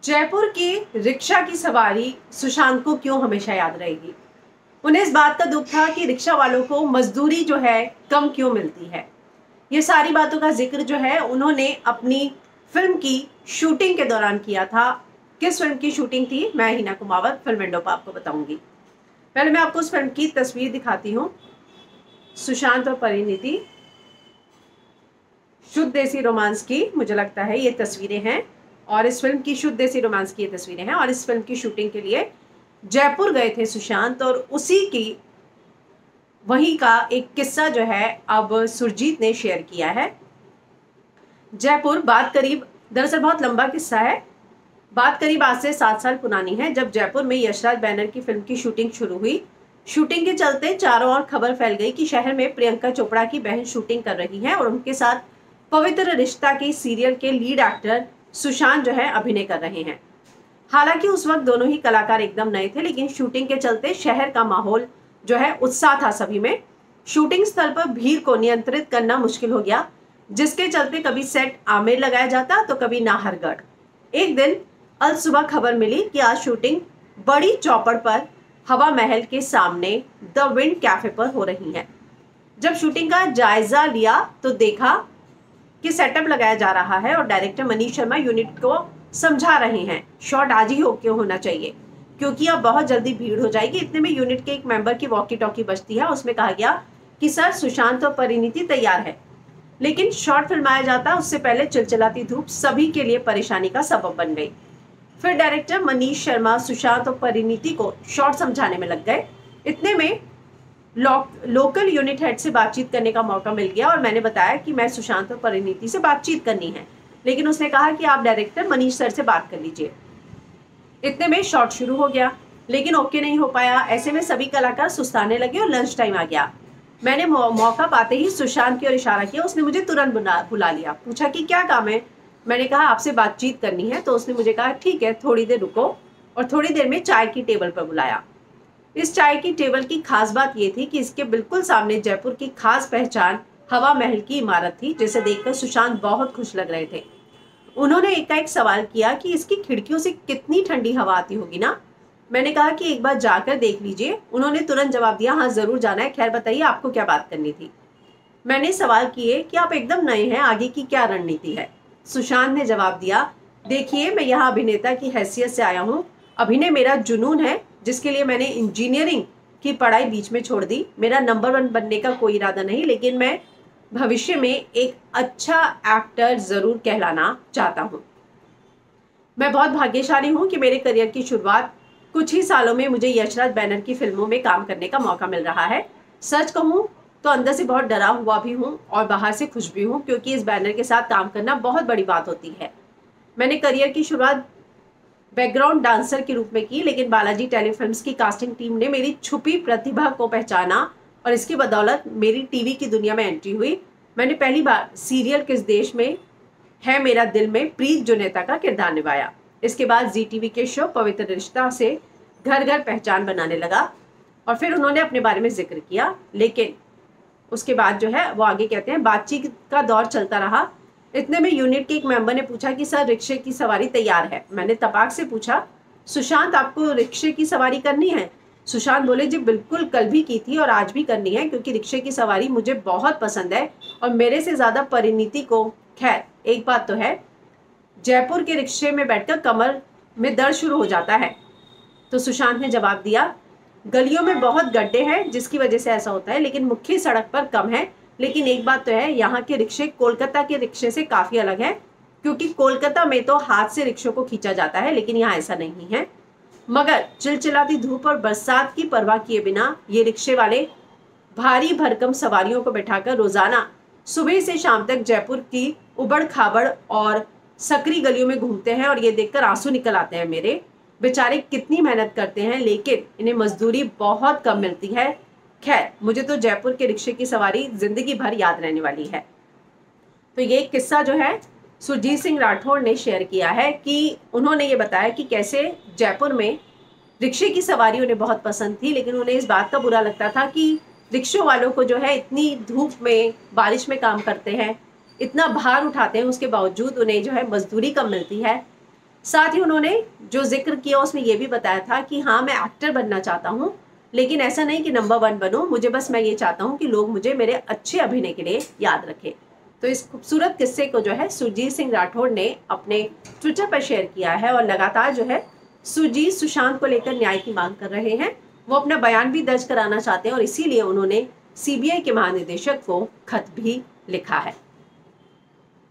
जयपुर की रिक्शा की सवारी सुशांत को क्यों हमेशा याद रहेगी। उन्हें इस बात का दुख था कि रिक्शा वालों को मजदूरी जो है कम क्यों मिलती है। ये सारी बातों का जिक्र जो है उन्होंने अपनी फिल्म की शूटिंग के दौरान किया था। किस फिल्म की शूटिंग थी मैं हिना कुमावत फिल्म विंडो पर आपको बताऊंगी। पहले मैं आपको उस फिल्म की तस्वीर दिखाती हूँ। सुशांत और परिणीति शुद्ध देसी रोमांस की मुझे लगता है ये तस्वीरें हैं, और इस फिल्म की शुद्ध देसी रोमांस की ये तस्वीरें हैं। और इस फिल्म की शूटिंग के लिए जयपुर गए थे सुशांत, और उसी की वहीं का एक किस्सा जो है अब सुरजीत ने शेयर किया है। जयपुर बात करीब, दरअसल बहुत लंबा किस्सा है, बात करीब आज से 7 साल पुरानी है, जब जयपुर में यशराज बैनर की फिल्म की शूटिंग शुरू हुई। शूटिंग के चलते चारों ओर खबर फैल गई कि शहर में प्रियंका चोपड़ा की बहन शूटिंग कर रही है और उनके साथ पवित्र रिश्ता के सीरियल के लीड एक्टर सुशांत जो है अभिनय कर रहे हैं। हालांकि उस वक्त दोनों ही कलाकार एकदम नए थे, लेकिन शूटिंग के चलते शहर का माहौल जो है उत्साह था सभी में। शूटिंग स्थल पर भीड़ को नियंत्रित करना मुश्किल हो गया, जिसके चलते कभी सेट आमेर लगाया जाता तो कभी नाहरगढ़। एक दिन अल सुबह खबर मिली कि आज शूटिंग बड़ी चौपड़ पर हवा महल के सामने द विंड कैफे पर हो रही है। जब शूटिंग का जायजा लिया तो देखा कि सेटअप लगाया जा रहा है और डायरेक्टर मनीष शर्मा यूनिट को समझा रहे हैं शॉट आज ही होना चाहिए, क्योंकि अब बहुत जल्दी भीड़ हो जाएगी। इतने में यूनिट के एक मेंबर की वॉकी टॉकी बजती है। उसमें कहा गया कि सर सुशांत और परिणीति तैयार है, लेकिन शॉट फिल्माया जाता उससे पहले चिलचिलाती धूप सभी के लिए परेशानी का सबब बन गई। फिर डायरेक्टर मनीष शर्मा सुशांत और परिणीति को शॉट समझाने में लग गए। इतने में लोकल यूनिट हेड से बातचीत करने का मौका मिल गया और मैंने बताया कि मैं सुशांत और परिणीति से बातचीत करनी है, लेकिन उसने कहा कि आप डायरेक्टर मनीष सर से बात कर लीजिए। इतने में शॉट शुरू हो गया, लेकिन ओके नहीं हो पाया। ऐसे में सभी कलाकार सुस्ताने लगे और लंच टाइम आ गया। मैंने मौका पाते ही सुशांत की ओर इशारा किया। उसने मुझे तुरंत बुला लिया, पूछा कि क्या काम है। मैंने कहा आपसे बातचीत करनी है। तो उसने मुझे कहा ठीक है, थोड़ी देर रुको, और थोड़ी देर में चाय की टेबल पर बुलाया। इस चाय की टेबल की खास बात यह थी कि इसके बिल्कुल सामने जयपुर की खास पहचान हवा महल की इमारत थी, जिसे देखकर सुशांत बहुत खुश लग रहे थे। उन्होंने एकाएक सवाल किया कि इसकी खिड़कियों से कितनी ठंडी हवा आती होगी ना। मैंने कहा कि एक बार जाकर देख लीजिए। उन्होंने तुरंत जवाब दिया, हाँ जरूर जाना है। खैर बताइए आपको क्या बात करनी थी। मैंने सवाल किए कि आप एकदम नए हैं, आगे की क्या रणनीति है। सुशांत ने जवाब दिया, देखिए मैं यहाँ अभिनेता की हैसियत से आया हूँ। अभिनय मेरा जुनून है, जिसके लिए मैंने इंजीनियरिंग की पढ़ाई बीच में छोड़ दी। मेरा नंबर 1 बनने का कोई इरादा नहीं, लेकिन मैं भविष्य में एक अच्छा एक्टर जरूर कहलाना चाहता हूँ। मैं बहुत भाग्यशाली हूँ कि मेरे करियर की शुरुआत कुछ ही सालों में मुझे यशराज बैनर की फिल्मों में काम करने का मौका मिल रहा है। सच कहूँ तो अंदर से बहुत डरा हुआ भी हूँ और बाहर से खुश भी हूँ, क्योंकि इस बैनर के साथ काम करना बहुत बड़ी बात होती है। मैंने करियर की शुरुआत बैकग्राउंड डांसर के रूप में की, लेकिन बालाजी टेलीफिल्म्स की कास्टिंग टीम ने मेरी छुपी प्रतिभा को पहचाना और इसकी बदौलत मेरी टीवी की दुनिया में एंट्री हुई। मैंने पहली बार सीरियल किस देश में है मेरा दिल में प्रीत जुनेता का किरदार निभाया। इसके बाद जी टीवी के शो पवित्र रिश्ता से घर घर पहचान बनाने लगा, और फिर उन्होंने अपने बारे में जिक्र किया। लेकिन उसके बाद जो है वो आगे कहते हैं, बातचीत का दौर चलता रहा। इतने में यूनिट के एक मेंबर ने पूछा कि सर रिक्शे की सवारी तैयार है। मैंने तपाक से पूछा, सुशांत आपको रिक्शे की सवारी करनी है। सुशांत बोले, जी बिल्कुल, कल भी की थी और आज भी करनी है, क्योंकि रिक्शे की सवारी मुझे बहुत पसंद है और मेरे से ज्यादा परिणीति को। खैर एक बात तो है, जयपुर के रिक्शे में बैठकर कमर में दर्द शुरू हो जाता है। तो सुशांत ने जवाब दिया, गलियों में बहुत गड्ढे हैं जिसकी वजह से ऐसा होता है, लेकिन मुख्य सड़क पर कम है। लेकिन एक बात तो है, यहाँ के रिक्शे कोलकाता के रिक्शे से काफी अलग है, क्योंकि कोलकाता में तो हाथ से रिक्शों को खींचा जाता है, लेकिन यहाँ ऐसा नहीं है। मगर चिलचिलाती धूप और बरसात की परवाह किए बिना ये रिक्शे वाले भारी भरकम सवारियों को बैठाकर रोजाना सुबह से शाम तक जयपुर की उबड़ खाबड़ और सकरी गलियों में घूमते हैं, और ये देखकर आंसू निकल आते हैं मेरे। बेचारे कितनी मेहनत करते हैं, लेकिन इन्हें मजदूरी बहुत कम मिलती है। खैर मुझे तो जयपुर के रिक्शे की सवारी जिंदगी भर याद रहने वाली है। तो ये किस्सा जो है सुरजीत सिंह राठौड़ ने शेयर किया है कि उन्होंने ये बताया कि कैसे जयपुर में रिक्शे की सवारी उन्हें बहुत पसंद थी, लेकिन उन्हें इस बात का बुरा लगता था कि रिक्शों वालों को जो है इतनी धूप में बारिश में काम करते हैं, इतना भार उठाते हैं, उसके बावजूद उन्हें जो है मजदूरी कम मिलती है। साथ ही उन्होंने जो जिक्र किया उसमें यह भी बताया था कि हाँ, मैं एक्टर बनना चाहता हूँ, लेकिन ऐसा नहीं कि नंबर 1 बनूं, मुझे बस मैं ये चाहता हूँ कि लोग मुझे मेरे अच्छे अभिनय के लिए याद रखें। तो इस खूबसूरत किस्से को जो है सुरजीत सिंह राठौड़ ने अपने ट्विटर पर शेयर किया है और लगातार जो है सुरजीत सुशांत को लेकर न्याय की मांग कर रहे हैं। वो अपना बयान भी दर्ज कराना चाहते हैं और इसीलिए उन्होंने सीबीआई के महानिदेशक को खत भी लिखा है।